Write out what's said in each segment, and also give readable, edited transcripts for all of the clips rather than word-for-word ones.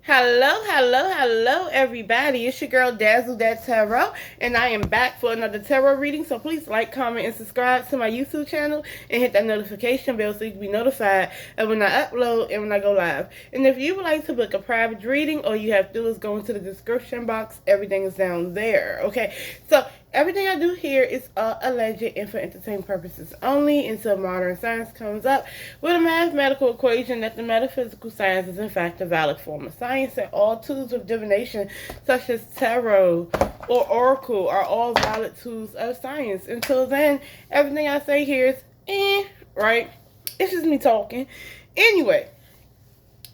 Hello, everybody. It's your girl, DAZZLE.tarot, and I am back for another tarot reading. So please like, comment, and subscribe to my YouTube channel, and hit that notification bell so you can be notified of when I upload and when I go live. And if you would like to book a private reading, all you have to do is go into the description box. Everything is down there, okay? So everything I do here is alleged and for entertainment purposes only until modern science comes up with a mathematical equation that the metaphysical science is in fact a valid form of science, and all tools of divination such as tarot or oracle are all valid tools of science. Until then, everything I say here is right? It's just me talking. Anyway,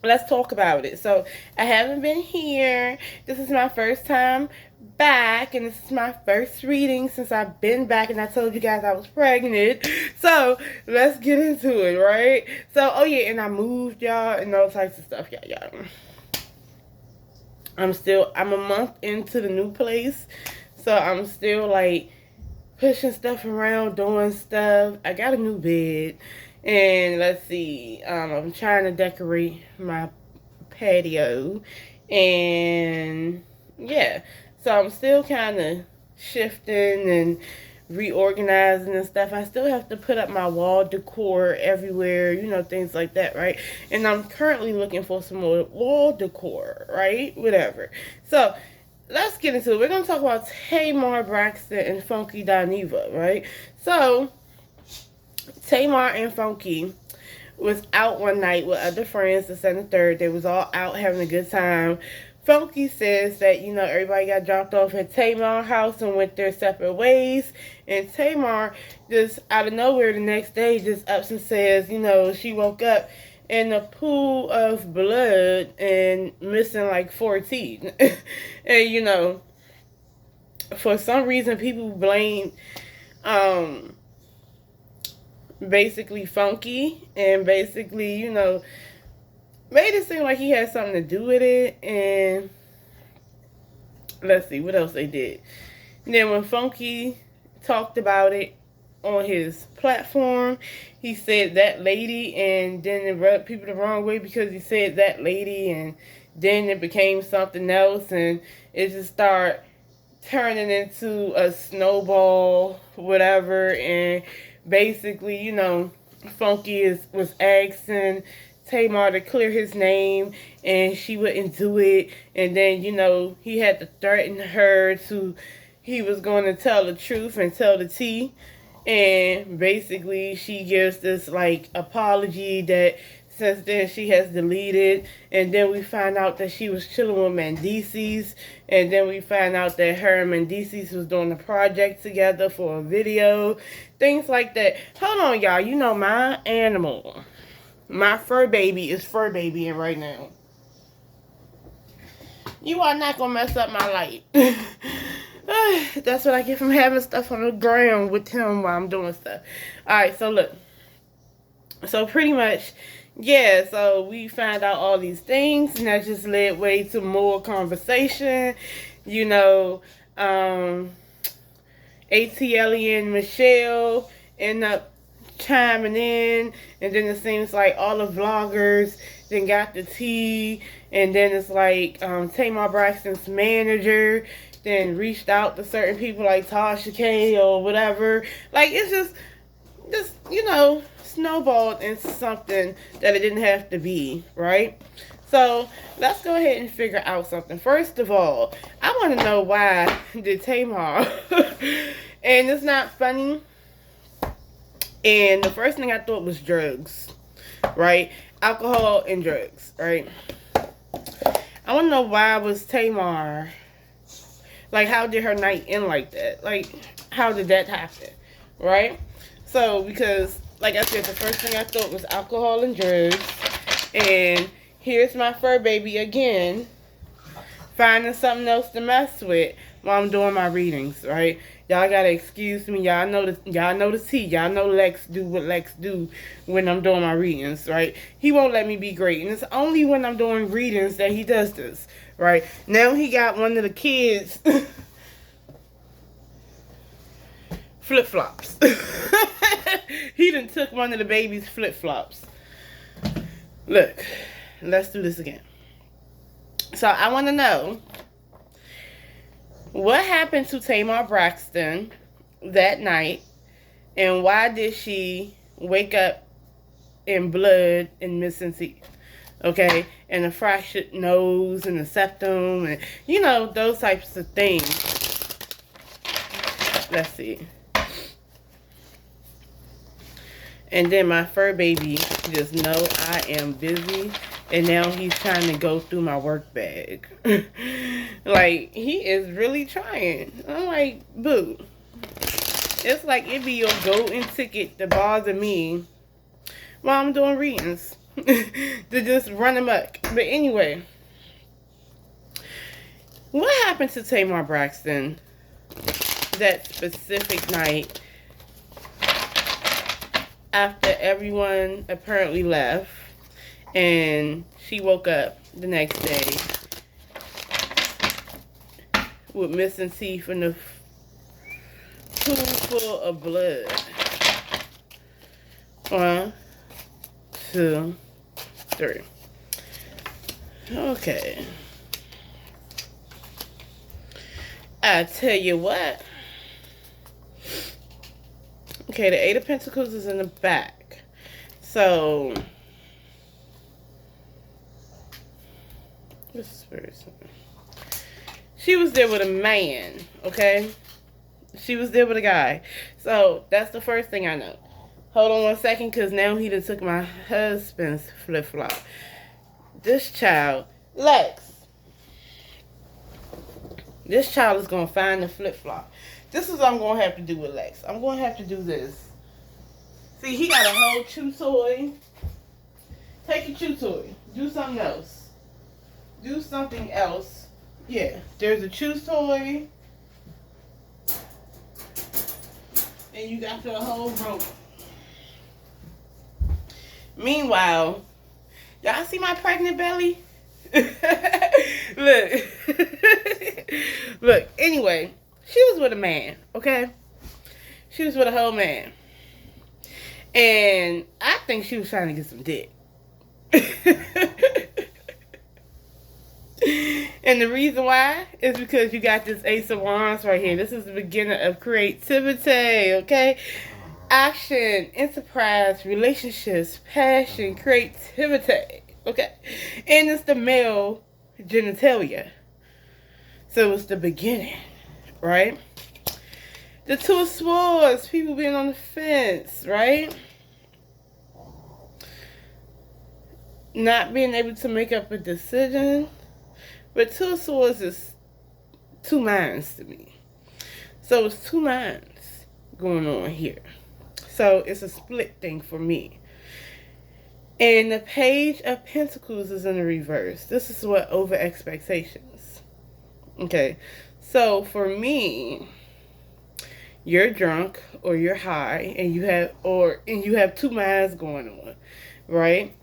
let's talk about it. So I haven't been here. This is my first time back, and this is my first reading since I've been back, and I told you guys I was pregnant. So let's get into it, right? So, oh yeah, and I moved, y'all, and all types of stuff, y'all. I'm a month into the new place, so I'm still like pushing stuff around, doing stuff. I got a new bed, and let's see, I'm trying to decorate my patio, and yeah, so I'm still kind of shifting and reorganizing and stuff. I still have to put up my wall decor everywhere, you know, things like that, right? And I'm currently looking for some more wall decor, right? Whatever. So let's get into it. We're going to talk about Tamar, Braxton, and Funky Dineva, right? So Tamar and Funky was out one night with other friends, the 2nd and 3rd. They was all out having a good time. Funky says that, you know, everybody got dropped off at Tamar's house and went their separate ways. And Tamar just out of nowhere the next day just ups and says, you know, she woke up in a pool of blood and missing like 4 teeth. And, you know, for some reason people blame basically Funky, and basically, you know, made it seem like he had something to do with it. And let's see what else they did. And then when Funky talked about it on his platform, he said that lady, and then it rubbed people the wrong way because he said that lady, and then it became something else, and it just started turning into a snowball, whatever. And basically, you know, Funky was asking Tamar to clear his name, and she wouldn't do it. And then, you know, he had to threaten her he was going to tell the truth and tell the tea. And basically she gives this like apology that since then she has deleted. And then we find out that she was chilling with Mendices, and then we find out that her and Mendices was doing a project together for a video, things like that. Hold on, y'all. You know, my animal, my fur baby is fur babying right now. You are not going to mess up my light. That's what I get from having stuff on the ground with him while I'm doing stuff. Alright, so look. So pretty much, yeah, so we found out all these things, and that just led way to more conversation. You know, ATL and Michelle end up chiming in, and then it seems like all the vloggers then got the tea, and then it's like Tamar Braxton's manager then reached out to certain people like Tasha K or whatever. Like, it's just you know, snowballed into something that it didn't have to be, right? So let's go ahead and figure out something. First of all, I want to know why did Tamar and it's not funny. And the first thing I thought was drugs, right? Alcohol and drugs, right? I want to know why was Tamar, like, how did her night end like that? Like, how did that happen, right? So, because, like I said, the first thing I thought was alcohol and drugs. And here's my fur baby again, finding something else to mess with while I'm doing my readings, right? Y'all gotta excuse me. Y'all know the tea. Y'all know Lex do what Lex do when I'm doing my readings, right? He won't let me be great. And it's only when I'm doing readings that he does this, right? Now he got one of the kids flip-flops. He done took one of the baby's flip-flops. Look, let's do this again. So I want to know, what happened to Tamar Braxton that night, and why did she wake up in blood and missing teeth? Okay, and a fractured nose and a septum, and you know, those types of things. Let's see. And then my fur baby just know I am busy, and now he's trying to go through my work bag. Like, he is really trying. I'm like, boo. It's like it be your golden ticket to bother me while I'm doing readings. To just run amok. But anyway, what happened to Tamar Braxton that specific night after everyone apparently left, and she woke up the next day with missing teeth and a pool full of blood? 1, 2, 3. Okay. I tell you what. Okay, the 8 of Pentacles is in the back. So, this is very simple. She was there with a man, okay? She was there with a guy. So, that's the first thing I know. Hold on one second, because now he done took my husband's flip-flop. This child, Lex. This child is going to find the flip-flop. This is what I'm going to have to do with Lex. I'm going to have to do this. See, he got a whole chew toy. Take your chew toy. Do something else. Do something else. Yeah, there's a chew toy. And you got your whole rope. Meanwhile, y'all see my pregnant belly? Look. Look, anyway. She was with a man, okay? She was with a whole man. And I think she was trying to get some dick. And the reason why is because you got this Ace of Wands right here. This is the beginning of creativity, okay? Action, enterprise, relationships, passion, creativity, okay? And it's the male genitalia. So it's the beginning. Right? The 2 of Swords, people being on the fence, right? Not being able to make up a decision. But 2 of Swords is 2 minds to me. So it's 2 minds going on here. So it's a split thing for me. And the Page of Pentacles is in the reverse. This is what over expectations. Okay. So for me, you're drunk or you're high and you have 2 minds going on, right?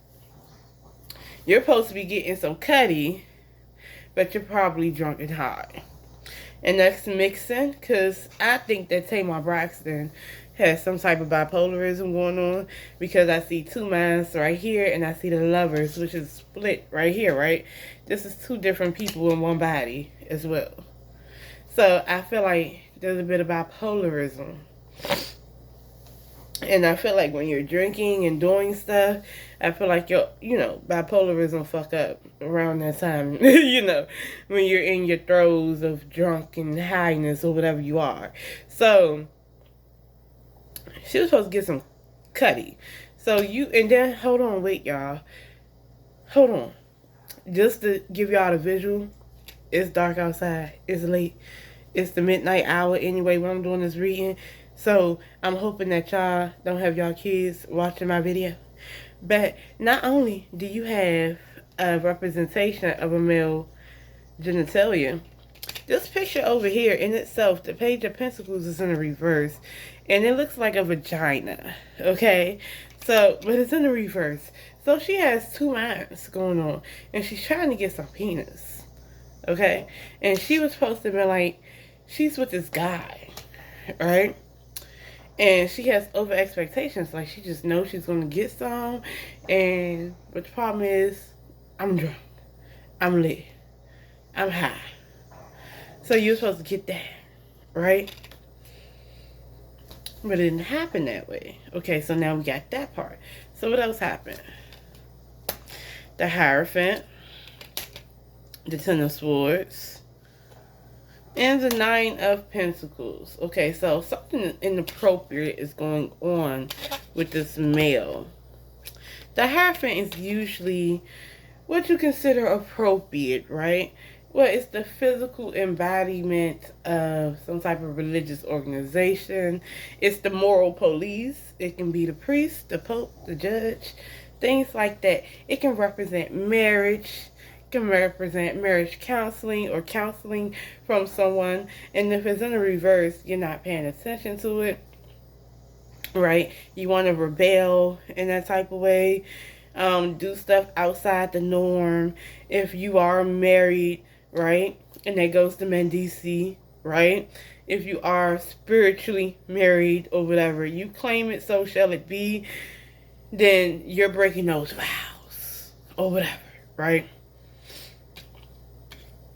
You're supposed to be getting some cutty, but you're probably drunk and high. And that's mixing, because I think that Tamar Braxton has some type of bipolarism going on, because I see 2 minds right here and I see the Lovers, which is split right here, right? This is 2 different people in one body as well. So I feel like there's a bit of bipolarism. And I feel like when you're drinking and doing stuff, I feel like your, bipolarism fuck up around that time. When you're in your throes of drunk and highness or whatever you are. So, she was supposed to get some cutty. So and then, hold on, wait, y'all. Hold on. Just to give y'all the visual, it's dark outside. It's late. It's the midnight hour anyway when I'm doing this reading. So, I'm hoping that y'all don't have y'all kids watching my video. But not only do you have a representation of a male genitalia, this picture over here in itself, the Page of Pentacles is in the reverse. And it looks like a vagina. Okay? So, but it's in the reverse. So, she has 2 minds going on. And she's trying to get some penis. Okay? And she was supposed to be like, she's with this guy. Right? And she has over expectations. Like, she just knows she's going to get some. But the problem is, I'm drunk. I'm lit. I'm high. So you're supposed to get that, right? But it didn't happen that way. Okay, so now we got that part. So what else happened? The Hierophant, the Ten of Swords, and the Nine of Pentacles. Okay, so something inappropriate is going on with this male. The Hierophant is usually what you consider appropriate, right? Well, it's the physical embodiment of some type of religious organization. It's the moral police. It can be the priest, the pope, the judge, things like that. It can represent marriage. It can represent marriage counseling or counseling from someone. And if it's in the reverse, you're not paying attention to it, right? You want to rebel in that type of way. Do stuff outside the norm. If you are married, right, and that goes to Mendici, right? If you are spiritually married or whatever, you claim it, so shall it be, then you're breaking those vows or whatever, right?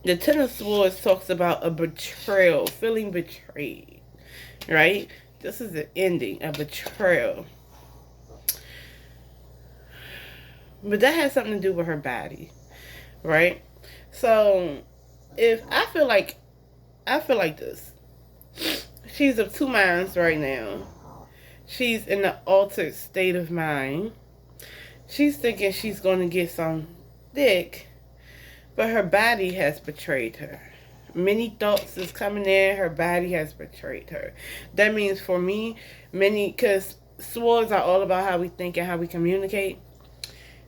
The Ten of Swords talks about a betrayal, feeling betrayed, right? This is the ending, a betrayal. But that has something to do with her body, right? So, if I feel like this. She's of two minds right now. She's in an altered state of mind. She's thinking she's going to get some dick, but her body has betrayed her. Many thoughts is coming in. Her body has betrayed her. That means for me, because swords are all about how we think and how we communicate.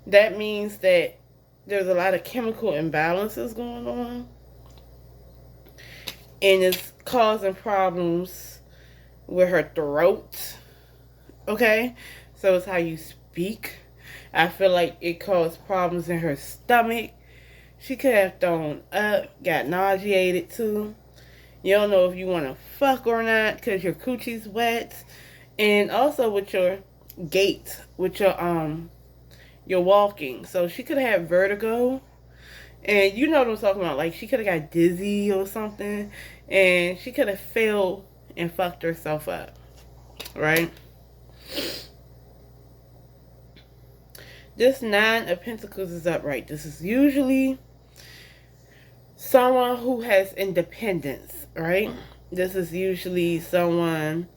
That means that there's a lot of chemical imbalances going on. And it's causing problems with her throat. Okay? So it's how you speak. I feel like it caused problems in her stomach. She could have thrown up, got nauseated too. You don't know if you want to fuck or not because your coochie's wet. And also with your gait, with your walking. So she could have had vertigo. And you know what I'm talking about. Like, she could have got dizzy or something. And she could have fell and fucked herself up. Right? This Nine of Pentacles is upright. This is usually someone who has independence. Right? This is usually someone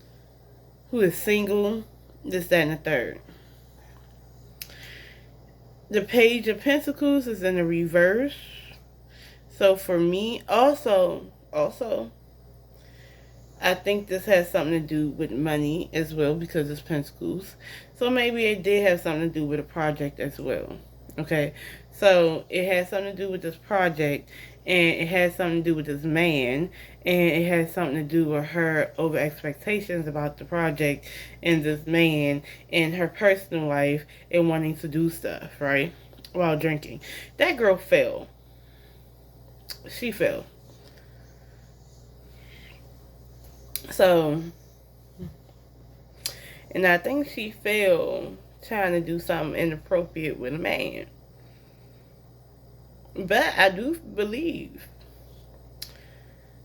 who is single. This, that, and the third. The Page of Pentacles is in the reverse. So for me, also, I think this has something to do with money as well because it's Pentacles. So maybe it did have something to do with a project as well. Okay, so it has something to do with this project, and it has something to do with this man, and it has something to do with her over expectations about the project and this man and her personal life and wanting to do stuff, right? While drinking. That girl fell. She fell. So, and I think she fell trying to do something inappropriate with a man. But I do believe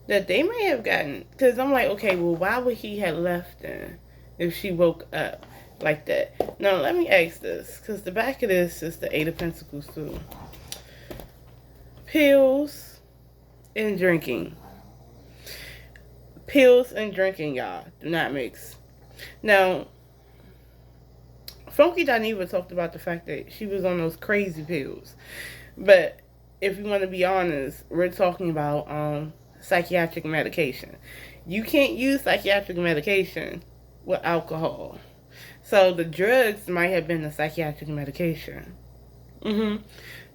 that they may have gotten, because I'm like, okay, well, why would he have left then if she woke up like that? Now, let me ask this, because the back of this is the Eight of Pentacles too. Pills and drinking. Pills and drinking, y'all, do not mix. Now, Funky Dineva talked about the fact that she was on those crazy pills. But if you want to be honest, we're talking about psychiatric medication. You can't use psychiatric medication with alcohol. So the drugs might have been the psychiatric medication.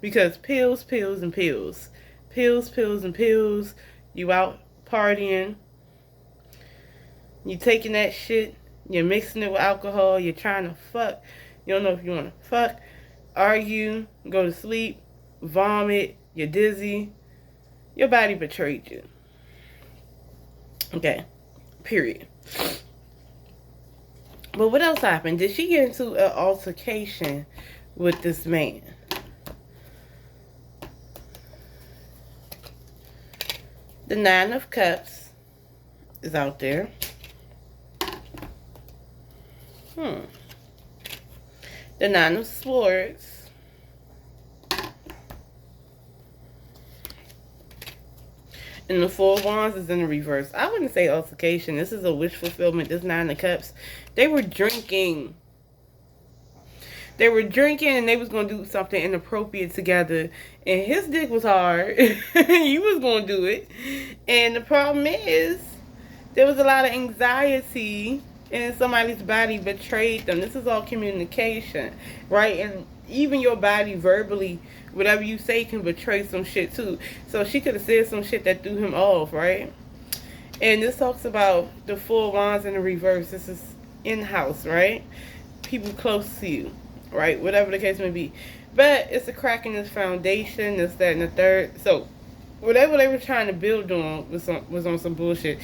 Because pills, pills, and pills. Pills, pills, and pills. You out partying. You taking that shit. You're mixing it with alcohol. You're trying to fuck. You don't know if you want to fuck, argue, go to sleep, vomit. You're dizzy. Your body betrayed you. Okay. Period. But what else happened? Did she get into an altercation with this man? The Nine of Cups is out there. The Nine of Swords. And the Four of Wands is in the reverse. I wouldn't say altercation. This is a wish fulfillment. This Nine of Cups. They were drinking. They were drinking and they was going to do something inappropriate together. And his dick was hard. He was going to do it. And the problem is, there was a lot of anxiety and somebody's body betrayed them. This is all communication, right? And even your body verbally, whatever you say can betray some shit too. So she could have said some shit that threw him off, right? And this talks about the Four of Wands in the reverse. This is in-house, right? People close to you, right? Whatever the case may be. But it's a crack in this foundation, this, that, and the third. So whatever they were trying to build on was on some bullshit.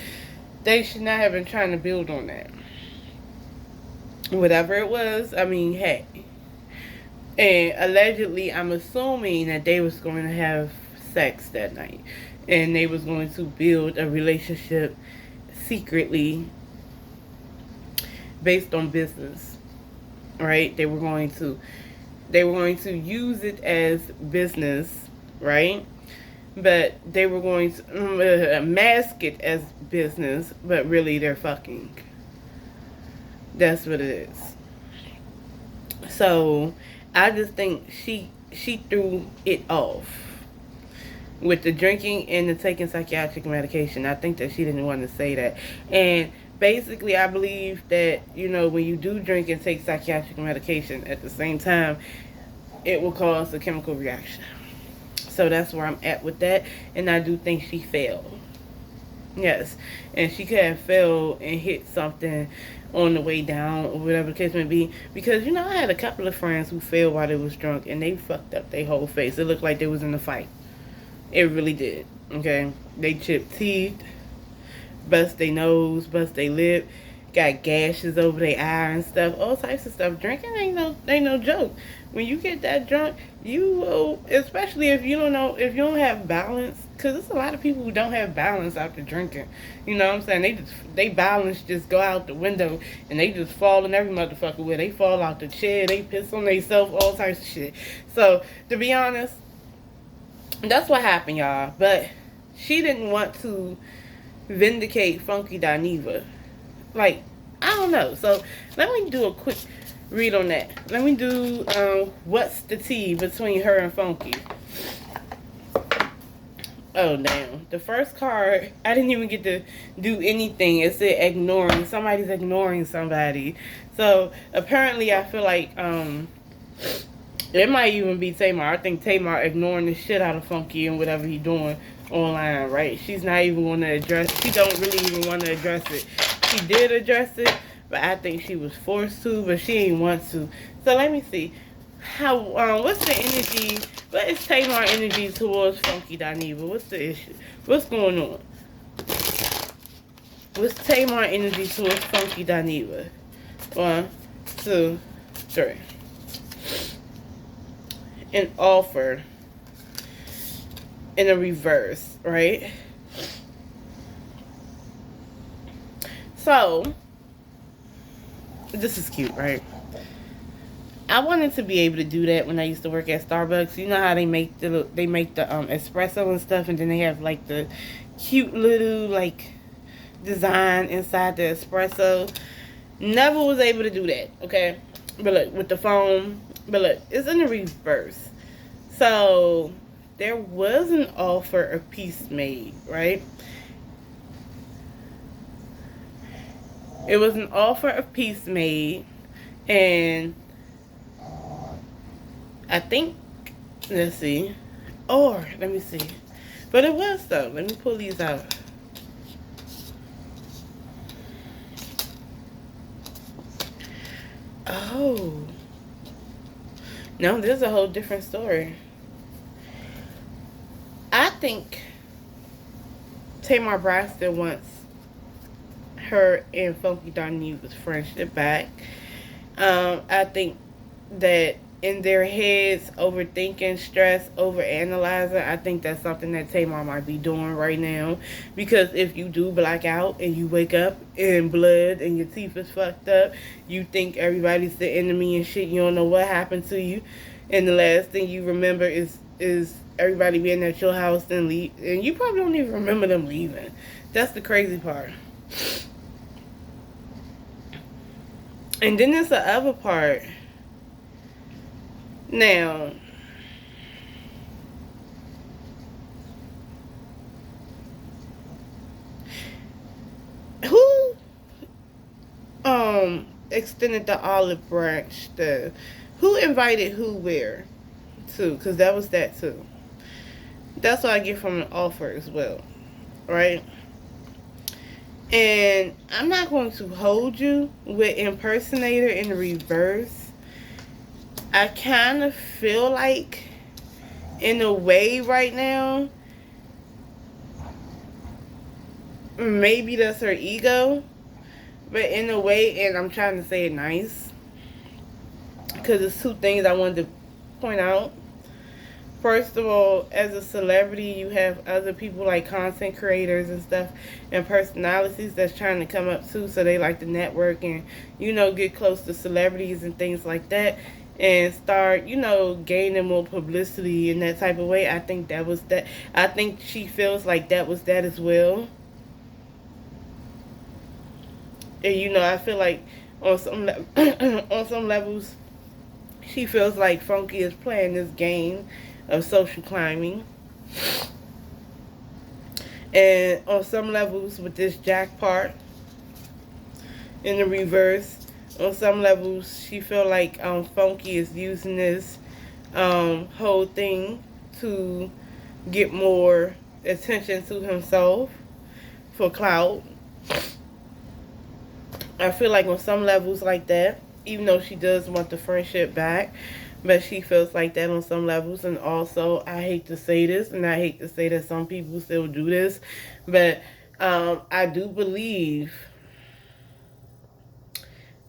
They should not have been trying to build on that. Whatever it was, I mean, hey. And allegedly, I'm assuming that they was going to have sex that night. And they was going to build a relationship secretly based on business. Right? They were going to use it as business, right? But they were going to mask it as business, but really they're fucking. That's what it is. So I just think she threw it off with the drinking and the taking psychiatric medication. I think that she didn't want to say that. And basically, I believe that, you know, when you do drink and take psychiatric medication at the same time, it will cause a chemical reaction. So that's where I'm at with that. And I do think she failed. Yes. And she could have fell and hit something on the way down or whatever the case may be. Because, you know, I had a couple of friends who fell while they was drunk and they fucked up their whole face. It looked like they was in a fight. It really did. Okay? They chipped teeth, bust their nose, bust their lip, got gashes over their eye and stuff, all types of stuff. Drinking ain't no joke. When you get that drunk, you will, especially if you don't have balance, because there's a lot of people who don't have balance after drinking. You know what I'm saying? They balance just go out the window and they just fall in every motherfucker where they fall out the chair, they piss on themselves, all types of shit. So to be honest, that's what happened, y'all. But she didn't want to vindicate Funky Dineva. Like, I don't know. So let me do a quick read on that. Let me do what's the tea between her and Funky. Oh, damn. The first card, I didn't even get to do anything. It said ignoring. Somebody's ignoring somebody. So apparently I feel like it might even be Tamar. I think Tamar ignoring the shit out of Funky and whatever he's doing online, right? She's not even want to address it. She don't really even want to address it. She did address it, but I think she was forced to, but she ain't want to. So let me see. How what's the energy? What is Tamar energy towards Funky Dineva? What's the issue? What's going on? What's Tamar energy towards Funky Dineva? 1, 2, 3. An offer in a reverse, right? So this is cute, right? I wanted to be able to do that when I used to work at Starbucks. You know how they make the espresso and stuff, and then they have like the cute little like design inside the espresso. Never was able to do that, okay? But look, with the phone, but look, it's in the reverse. So there was an offer of peace made, right? It was an offer of peace made, and I think, let's see, or let me see, but it was though. Let me pull these out. Oh, no, there's a whole different story. I think Tamar Braxton wants her and Funky Dineva's friendship back. I think that in their heads, overthinking, stress, overanalyzing. I think that's something that Tamar might be doing right now. Because if you do black out and you wake up in blood and your teeth is fucked up, you think everybody's the enemy and shit. You don't know what happened to you. And the last thing you remember is everybody being at your house and leave. And you probably don't even remember them leaving. That's the crazy part. And then there's the other part. Now, who extended the olive branch? Who invited who where too? Because that was that too. That's what I get from an offer as well, right? And I'm not going to hold you with impersonator in the reverse. I kind of feel like, in a way right now, maybe that's her ego. But in a way, and I'm trying to say it nice, because there's two things I wanted to point out. First of all, as a celebrity, you have other people like content creators and stuff and personalities that's trying to come up too, so they like to network and, you know, get close to celebrities and things like that and start, you know, gaining more publicity in that type of way. I think that was that. I think she feels like that was that as well. And, you know, I feel like on some on some levels, she feels like Funky is playing this game of social climbing. And on some levels with this Jack part in the reverse, on some levels she feel like Funky is using this whole thing to get more attention to himself for clout. I feel like on some levels like that, even though she does want the friendship back, but she feels like that on some levels. And also, I hate to say this, and I hate to say that some people still do this, but I do believe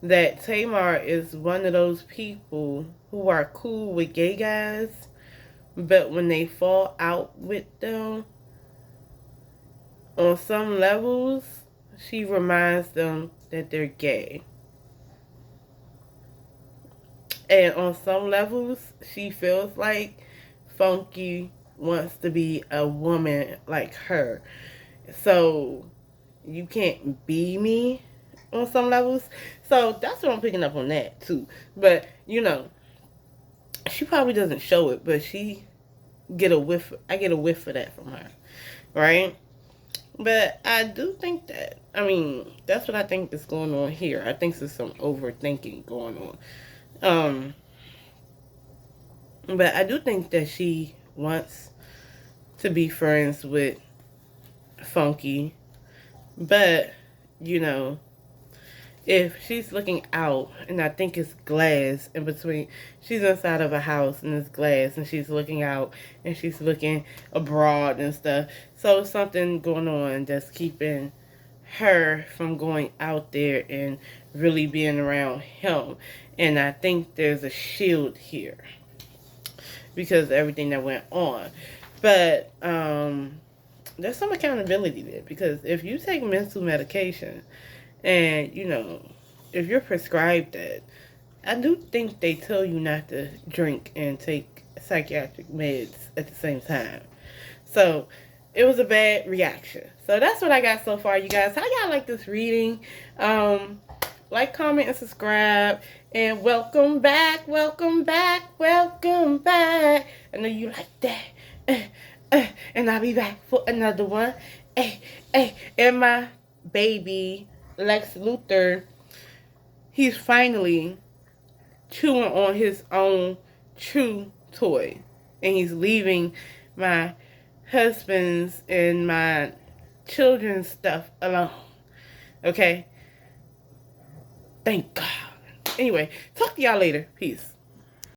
that Tamar is one of those people who are cool with gay guys, but when they fall out with them, on some levels, she reminds them that they're gay. And on some levels, she feels like Funky wants to be a woman like her. So, you can't be me on some levels. So, that's what I'm picking up on that, too. But, you know, she probably doesn't show it, but I get a whiff of that from her. Right? But I do think that, that's what I think is going on here. I think there's some overthinking going on. But I do think that she wants to be friends with Funky. But, you know, if she's looking out, and I think it's glass in between, she's inside of a house and it's glass, and she's looking out and she's looking abroad and stuff. So something going on that's keeping her from going out there and really being around him. And I think there's a shield here because of everything that went on. But there's some accountability there, because if you take mental medication and, you know, if you're prescribed that, I do think they tell you not to drink and take psychiatric meds at the same time. So it was a bad reaction. So that's what I got so far, you guys. How y'all like this reading? Like, comment, and subscribe. And welcome back, welcome back, welcome back. I know you like that. And I'll be back for another one. And my baby, Lex Luthor, he's finally chewing on his own chew toy. And he's leaving my husband's and my children's stuff alone. Okay? Thank God. Anyway, talk to y'all later. Peace.